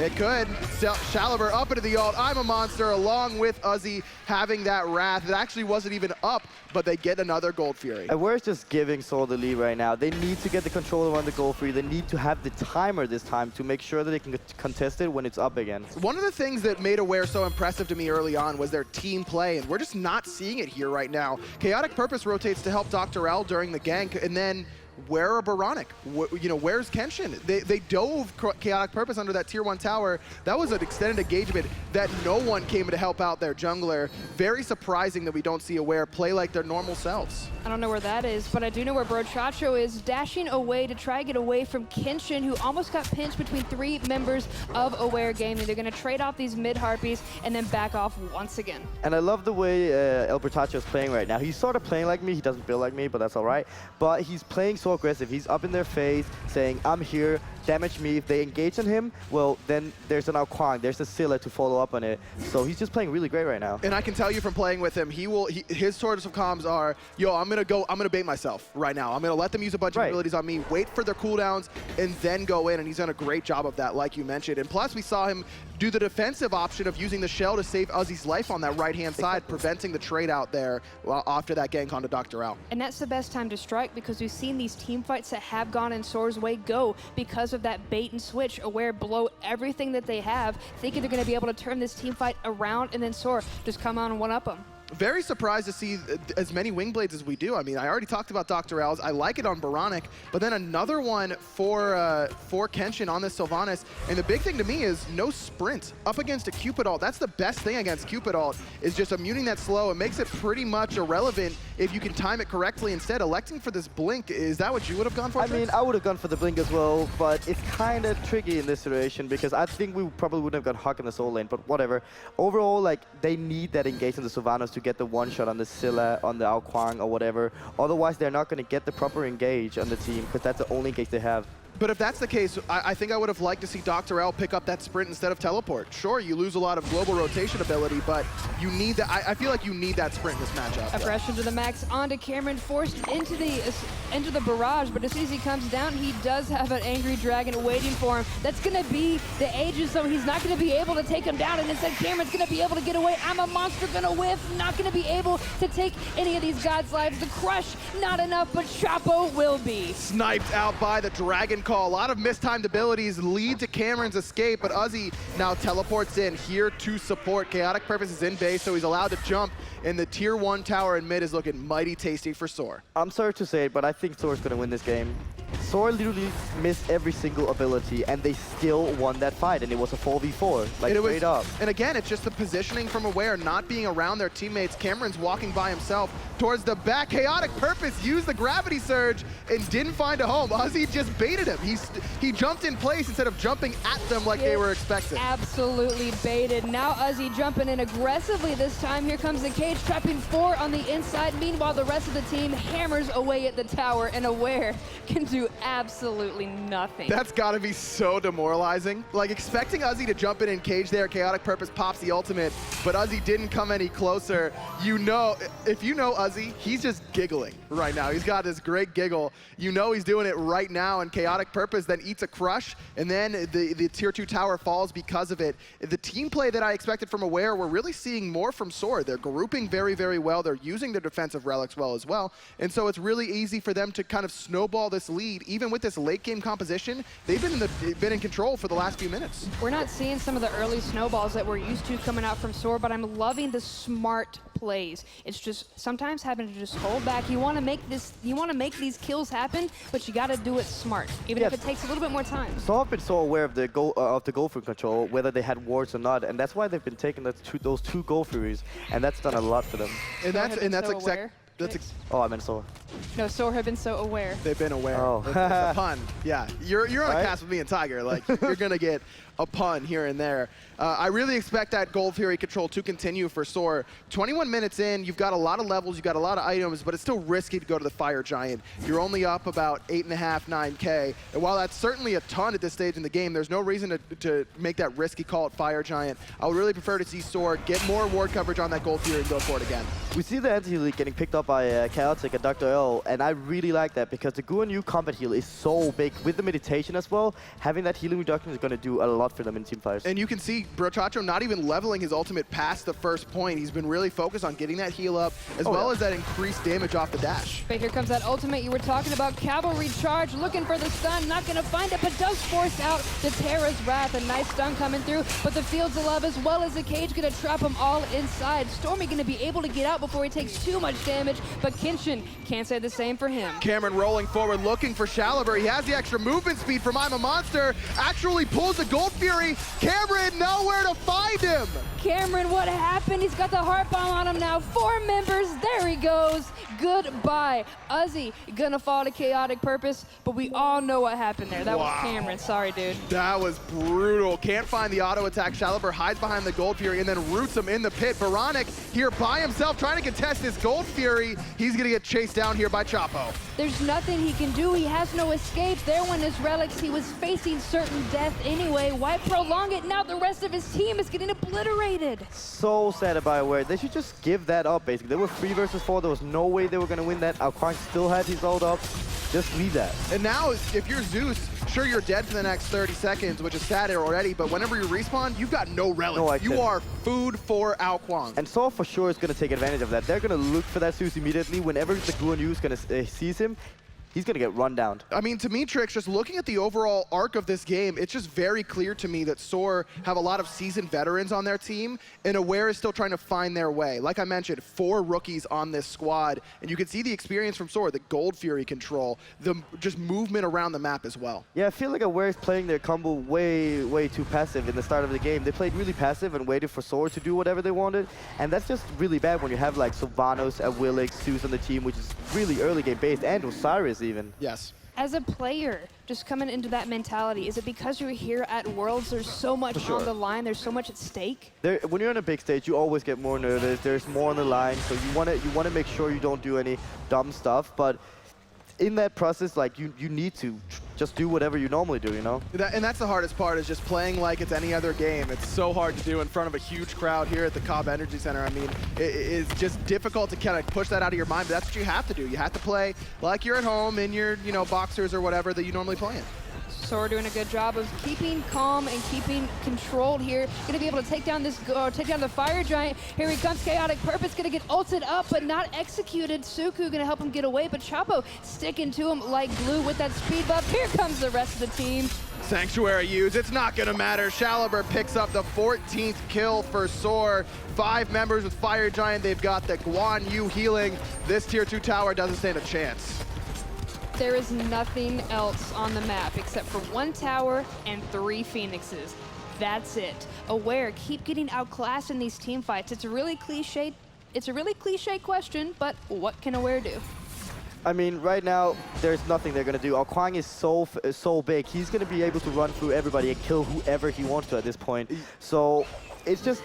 It could. Shaliber up into the ult. I'm a monster along with Uzzy having that wrath. It actually wasn't even up, but they get another Gold Fury. And we're just giving SoaR the lead right now. They need to get the control on the Gold Fury. They need to have the timer this time to make sure that they can contest it when it's up again. One of the things that made AWARE so impressive to me early on was their team play, and we're just not seeing it here right now. KhaoticPurpose rotates to help DoctorL during the gank, and then where are Boronic? Where's Kenshin? They dove KhaoticPurpose under that tier 1 tower. That was an extended engagement that no one came to help out their jungler. Very surprising that we don't see AWARE play like their normal selves. I don't know where that is, but I do know where ElSoarchapo is, dashing away to try to get away from Kenshin, who almost got pinched between 3 members of AWARE Gaming. They're going to trade off these mid-harpies and then back off once again. And I love the way ElSoarchapo is playing right now. He's sort of playing like me. He doesn't build like me, but that's all right. But he's playing so aggressive. He's up in their face, saying, I'm here, damage me. If they engage on him, well, then there's an Kuang, there's a Scylla to follow up on it. So he's just playing really great right now. And I can tell you from playing with him, his sorts of comms are, yo, I'm gonna bait myself right now. I'm gonna let them use a bunch of abilities on me, wait for their cooldowns, and then go in, and he's done a great job of that, like you mentioned. And plus, we saw him do the defensive option of using the shell to save Uzzy's life on that right-hand side, preventing the trade out there after that gank onto DoctorL. And that's the best time to strike, because we've seen these team fights that have gone in SoaR's way go because of that bait and switch. AWARE blow everything that they have, thinking they're going to be able to turn this team fight around, and then SoaR just come on and one-up them. Very surprised to see as many Wingblades as we do. I mean, I already talked about DoctorL's. I like it on Boronic, but then another one for Kenshin on this Sylvanus. And the big thing to me is no sprint up against a Cupid ult. That's the best thing against Cupid ult, is just immuning that slow. It makes it pretty much irrelevant if you can time it correctly. Instead, electing for this blink, is that what you would have gone for? I mean, I would have gone for the blink as well, but it's kind of tricky in this situation because I think we probably wouldn't have got Huck in the soul lane, but whatever. Overall, like, they need that engage in the Sylvanus to get the one shot on the Scylla, on the Kuang or whatever. Otherwise, they're not going to get the proper engage on the team because that's the only engage they have. But if that's the case, I think I would have liked to see DoctorL pick up that sprint instead of teleport. Sure, you lose a lot of global rotation ability, but you need that. I feel like you need that sprint in this matchup. Aggression to the max onto Cameron, forced into the barrage, but as soon as he comes down, he does have an angry dragon waiting for him. That's going to be the Aegis, so he's not going to be able to take him down, and instead Cameron's going to be able to get away. I'm a monster, going to whiff, not going to be able to take any of these gods' lives. The crush, not enough, but Chapo will be. Sniped out by the dragon call. A lot of mistimed abilities lead to Cameron's escape, but Uzzy now teleports in here to support. KhaoticPurpose is in base, so he's allowed to jump, and the tier 1 tower in mid is looking mighty tasty for SoaR. I'm sorry to say it, but I think SoaR's going to win this game. SoaR literally missed every single ability, and they still won that fight, and it was a 4v4, like straight up. And again, it's just the positioning from AWARE, not being around their teammates. Cameron's walking by himself towards the back. KhaoticPurpose used the gravity surge and didn't find a home. Uzzy just baited him. He jumped in place instead of jumping at them like they were expecting. Absolutely baited. Now Uzzy jumping in aggressively this time. Here comes the cage, trapping 4 on the inside. Meanwhile, the rest of the team hammers away at the tower, and AWARE can do absolutely nothing. That's gotta be so demoralizing. Like, expecting Uzzy to jump in and cage there, KhaoticPurpose pops the ultimate, but Uzzy didn't come any closer. You know, if you know Uzzy, he's just giggling right now. He's got this great giggle. You know he's doing it right now, and KhaoticPurpose then eats a crush, and then the tier 2 tower falls because of it. The team play that I expected from AWARE, we're really seeing more from SoaR. They're grouping very, very well. They're using their defensive relics well as well, and so it's really easy for them to kind of snowball this lead. Even with this late game composition, they've been in control for the last few minutes. We're not seeing some of the early snowballs that we're used to coming out from SoaR, but I'm loving the smart plays. It's just sometimes having to just hold back. You want to make these kills happen, but you got to do it smart, even if it takes a little bit more time. SoaR have been so aware of the goal fury control, whether they had wards or not, and that's why they've been taking those two goal furies, and that's done a lot for them. And that's exactly. Oh, I meant SoaR. No, SoaR have been so aware. They've been aware. Oh. It's a pun. Yeah, you're on a cast with me and Tiger. Like, you're gonna get a pun here and there. I really expect that Gold Fury control to continue for SoaR. 21 minutes in, you've got a lot of levels, you've got a lot of items, but it's still risky to go to the Fire Giant. You're only up about 8.5, 9K. And while that's certainly a ton at this stage in the game, there's no reason to make that risky call at Fire Giant. I would really prefer to see SoaR get more ward coverage on that Gold Fury and go for it again. We see the anti-heal getting picked up by Chaotic and DoctorL, and I really like that because the Guan combat heal is so big. With the meditation as well, having that healing reduction is going to do a lot lot for them in team fights. And you can see Brochacho not even leveling his ultimate past the first point. He's been really focused on getting that heal up, as well as that increased damage off the dash. But here comes that ultimate you were talking about. Cavalry charge, looking for the stun, not going to find it, but does force out the Terra's Wrath. A nice stun coming through, but the Fields of Love as well as the cage going to trap them all inside. Stormy going to be able to get out before he takes too much damage, but Kenshin can't say the same for him. Cameron rolling forward, looking for Shaliber. He has the extra movement speed from I'm a Monster, actually pulls the Gold Fury. Cameron nowhere to find him. Cameron, what happened? He's got the heart bomb on him now. 4 members, there he goes. Goodbye. Uzzy gonna fall to KhaoticPurpose, but we all know what happened there. That was Cameron, sorry dude. That was brutal. Can't find the auto attack. Shaliber hides behind the Gold Fury and then roots him in the pit. Boronic here by himself trying to contest his Gold Fury. He's gonna get chased down here by Chapo. There's nothing he can do. He has no escape. There went his relics. He was facing certain death anyway. Why prolong it? Now the rest of his team is getting obliterated. So sad about where they should just give that up, basically. They were 3 versus 4. There was no way they were going to win that. Kuang still had his ult up. Just leave that. And now, if you're Zeus, sure, you're dead for the next 30 seconds, which is sad already, but whenever you respawn, you've got no relics. You are food for Kuang. And SoaR for sure is going to take advantage of that. They're going to look for that Zeus immediately. Whenever the Guan is going to sees him, he's going to get run down. I mean, to me, Trix, just looking at the overall arc of this game, it's just very clear to me that SoaR have a lot of seasoned veterans on their team, and Aware is still trying to find their way. Like I mentioned, 4 rookies on this squad, and you can see the experience from SoaR, the Gold Fury control, the just movement around the map as well. Yeah, I feel like Aware is playing their combo way too passive in the start of the game. They played really passive and waited for SoaR to do whatever they wanted, and that's just really bad when you have like Sylvanus, Awilix, Zeus on the team, which is really early game based, and Osiris even. Yes. As a player, just coming into that mentality, is it because you're here at Worlds, there's so much on the line, there's so much at stake? When you're on a big stage, you always get more nervous. There's more on the line, so you want to make sure you don't do any dumb stuff. But in that process, like you need to just do whatever you normally do, you know? And that's the hardest part, is just playing like it's any other game. It's so hard to do in front of a huge crowd here at the Cobb Energy Center. I mean, it's just difficult to kind of push that out of your mind, but that's what you have to do. You have to play like you're at home in your, boxers or whatever that you normally play in. SoaR doing a good job of keeping calm and keeping controlled here. Going to be able to take down the Fire Giant. Here he comes, KhaoticPurpose going to get ulted up, but not executed. Suku going to help him get away, but Chapo sticking to him like glue with that speed buff. Here comes the rest of the team. Sanctuary use, it's not gonna matter. Shaliber picks up the 14th kill for SoaR. 5 members with Fire Giant. They've got the Guan Yu healing. This tier 2 tower doesn't stand a chance. There is nothing else on the map except for 1 tower and 3 Phoenixes. That's it. Aware keep getting outclassed in these team fights. It's a really cliche question, but what can Aware do? I mean, right now, there's nothing they're going to do. Kuang is so big. He's going to be able to run through everybody and kill whoever he wants to at this point. So it's just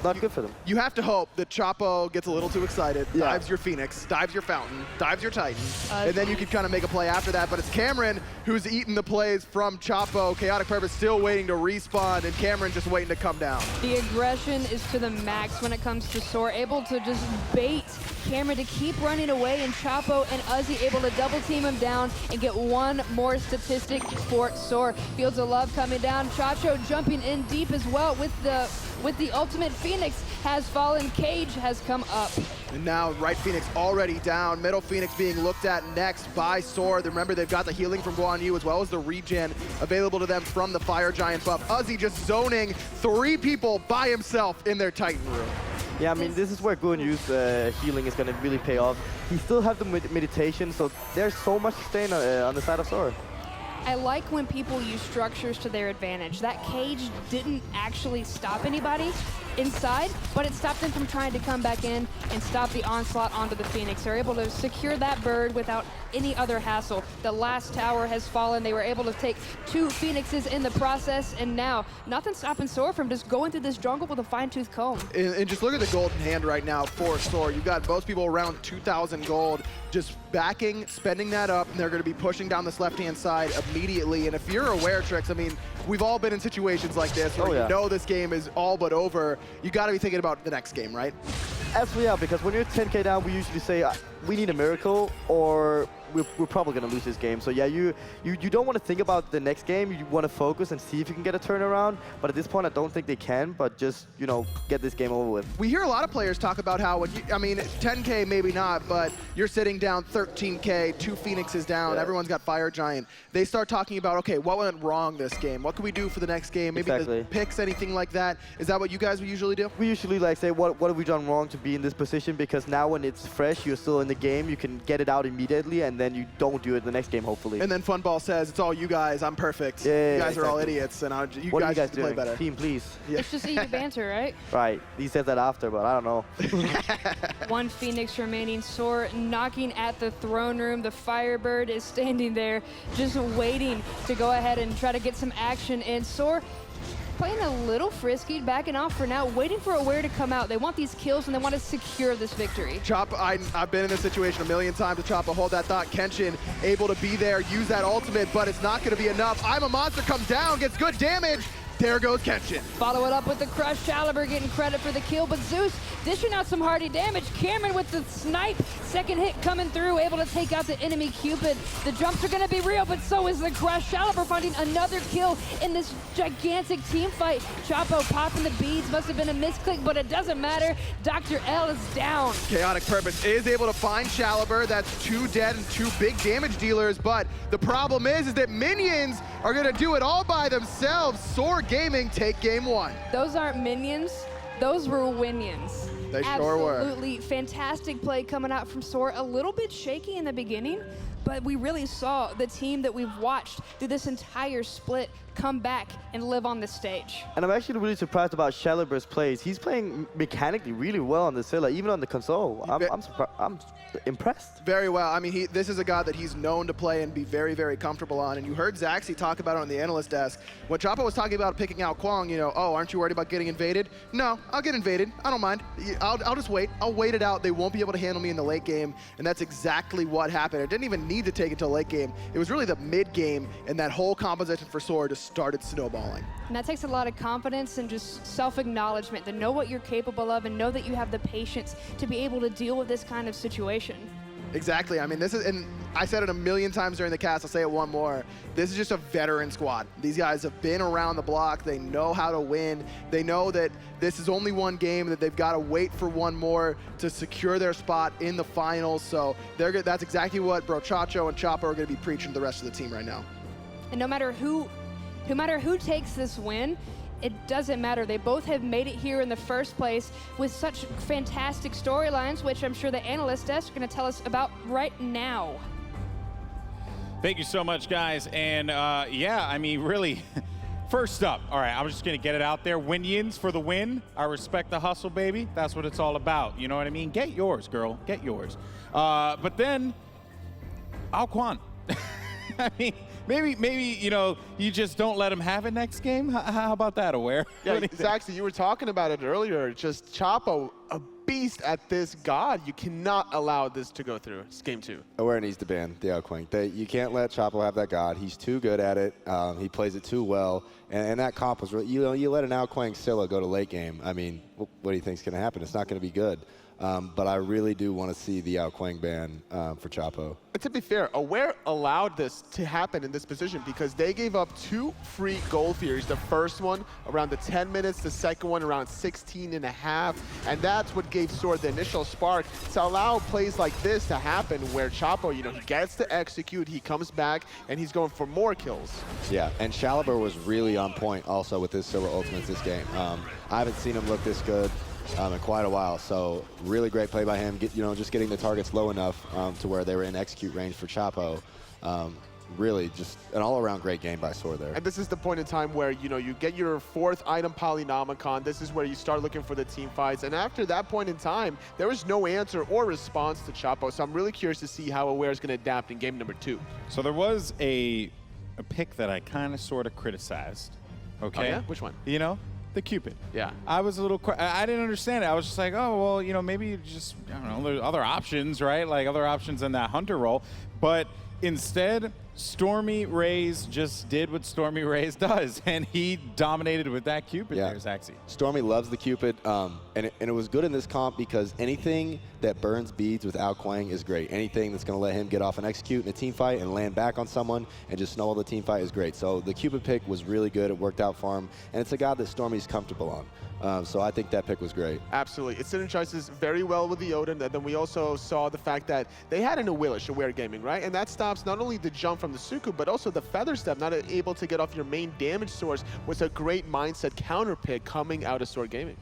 not good for them. You have to hope that Chapo gets a little too excited, dives your Phoenix, dives your Fountain, dives your Titan, and then you can kind of make a play after that. But it's Cameron who's eaten the plays from Chapo. KhaoticPurpose still waiting to respawn, and Cameron just waiting to come down. The aggression is to the max when it comes to SoaR, able to just bait Cameron to keep running away, and Chapo and Uzzy able to double team him down and get 1 more statistic for SoaR. Fields of Love coming down, Chacho jumping in deep as well with the ultimate Phoenix has fallen, Cage has come up. And now right Phoenix already down, middle Phoenix being looked at next by SoaR. Remember, they've got the healing from Guan Yu as well as the regen available to them from the Fire Giant buff. Uzzy just zoning 3 people by himself in their Titan room. Yeah, I mean, this is where Guan Yu's healing is going to really pay off. He still has the meditation, so there's so much to stay on the side of SoaR. I like when people use structures to their advantage. That cage didn't actually stop anybody inside, but it stopped them from trying to come back in and stop the onslaught onto the Phoenix. They're able to secure that bird without any other hassle. The last tower has fallen. They were able to take 2 Phoenixes in the process, and now nothing stopping SoaR from just going through this jungle with a fine-tooth comb. And just look at the golden hand right now for SoaR. You've got most people around 2,000 gold, just backing, spending that up, and they're going to be pushing down this left-hand side immediately. And if you're aware, Trix, I mean, we've all been in situations like this where you know this game is all but over. You got to be thinking about the next game, right? As we are, because when you're 10k down, we usually say we need a miracle, or we're probably going to lose this game. So yeah, you don't want to think about the next game. You want to focus and see if you can get a turnaround. But at this point, I don't think they can. But just, you know, get this game over with. We hear a lot of players talk about how, when I mean, 10K maybe not, but you're sitting down 13K, 2 Phoenixes down, everyone's got Fire Giant. They start talking about, okay, what went wrong this game? What can we do for the next game? Maybe the picks, anything like that. Is that what you guys would usually do? We usually like say, what have we done wrong to be in this position? Because now when it's fresh, you're still in the game, you can get it out immediately, and then you don't do it the next game, hopefully. And then Funball says, it's all you guys, I'm perfect. Yeah, you guys are all idiots, and you what guys are you guys play doing? better. Team, please. Yeah. It's just easy banter, right? Right. He said that after, but I don't know. 1 Phoenix remaining. SoaR knocking at the throne room. The Firebird is standing there just waiting to go ahead and try to get some action. And SoaR playing a little frisky, backing off for now, waiting for Aware to come out. They want these kills and they want to secure this victory. Chop, I've been in this situation a million times with Choppa. Hold that thought. Kenshin able to be there, use that ultimate, but it's not going to be enough. I'm a Monster comes down, gets good damage. There goes Kenshin. Follow it up with the Crush. Caliber getting credit for the kill, but Zeus dishing out some hardy damage. Cameron with the snipe. Second hit coming through, able to take out the enemy Cupid. The jumps are going to be real, but so is the Crush. Caliber finding another kill in this gigantic team fight. Chapo popping the beads. Must have been a misclick, but it doesn't matter. DoctorL is down. KhaoticPurpose is able to find Caliber. That's 2 dead and 2 big damage dealers, but the problem is that minions are going to do it all by themselves. SoaR Gaming take game 1. Those aren't minions. Those were winions. They sure were. Absolutely fantastic play coming out from SoaR. A little bit shaky in the beginning, but we really saw the team that we've watched through this entire split come back and live on the stage. And I'm actually really surprised about Caliber's plays. He's playing mechanically really well on the Scylla, even on the console. I'm impressed. Very well. I mean, this is a god that he's known to play and be very, very comfortable on. And you heard Zaxi talk about it on the analyst desk. When Choppa was talking about picking out Kuang, you know, oh, aren't you worried about getting invaded? No, I'll get invaded. I don't mind. I'll just wait. I'll wait it out. They won't be able to handle me in the late game. And that's exactly what happened. It didn't even need to take it to late game. It was really the mid game, and that whole composition for SoaR just started snowballing. And that takes a lot of confidence and just self-acknowledgement to know what you're capable of and know that you have the patience to be able to deal with this kind of situation. Exactly. I mean, this is, and I said it a million times during the cast, I'll say it one more. This is just a veteran squad. These guys have been around the block. They know how to win. They know that this is only one game, that they've got to wait for one more to secure their spot in the finals. So that's exactly what Brochacho and Choppa are going to be preaching to the rest of the team right now. And no matter who takes this win, it doesn't matter. They both have made it here in the first place with such fantastic storylines, which I'm sure the analyst desk are going to tell us about right now. Thank you so much, guys. And yeah, I mean, really, first up, all right, I'm just going to get it out there. Winions for the win. I respect the hustle, baby. That's what it's all about. You know what I mean? Get yours, girl. Get yours. But then, Guan. I mean, maybe you know, you just don't let him have it next game. How about that, Aware? Yeah, Zaxi, you were talking about it earlier. Just Choppa, a beast at this god. You cannot allow this to go through. It's game 2. Aware needs to ban the Quang. You can't let Choppa have that god. He's too good at it. He plays it too well. And that comp was really, you let an Quang Scylla go to late game. I mean, what do you think's going to happen? It's not going to be good. But I really do want to see the Quang ban for Chapo. But to be fair, Aware allowed this to happen in this position because they gave up 2 free gold fears. The first one around the 10 minutes, the second one around 16.5. And that's what gave SoaR the initial spark to allow plays like this to happen where Chapo, you know, he gets to execute, he comes back, and he's going for more kills. Yeah, and Caliber was really on point also with his Scylla ultimates this game. I haven't seen him look this good in quite a while, so really great play by him. Just getting the targets low enough to where they were in execute range for Chapo. Really just an all-around great game by SoaR there. And this is the point in time where, you know, you get your 4th item Polynomicon. This is where you start looking for the team fights. And after that point in time, there was no answer or response to Chapo. So I'm really curious to see how Aware is going to adapt in game number 2. So there was a pick that I kind of sort of criticized. Okay. Oh, yeah? Which one? You know? The Cupid. Yeah. I was a little, I didn't understand it. I was just like, oh, well, you know, maybe just, I don't know, there's other options, right? Like other options in that hunter role. But instead, StormyRays just did what StormyRays does, and he dominated with that Cupid there, Zaxi. Stormy loves the Cupid, and it was good in this comp because anything that burns beads without Kuang is great. Anything that's going to let him get off and execute in a team fight and land back on someone and just snowball the team fight is great. So the Cupid pick was really good. It worked out for him, and it's a god that Stormy's comfortable on. So I think that pick was great. Absolutely. It synergizes very well with the Odin, and then we also saw the fact that they had an Awilix, SoaR Gaming, right? And that stops not only the jump from the Suku, but also the Feather Step, not able to get off your main damage source, was a great mindset counter pick coming out of SoaR Gaming.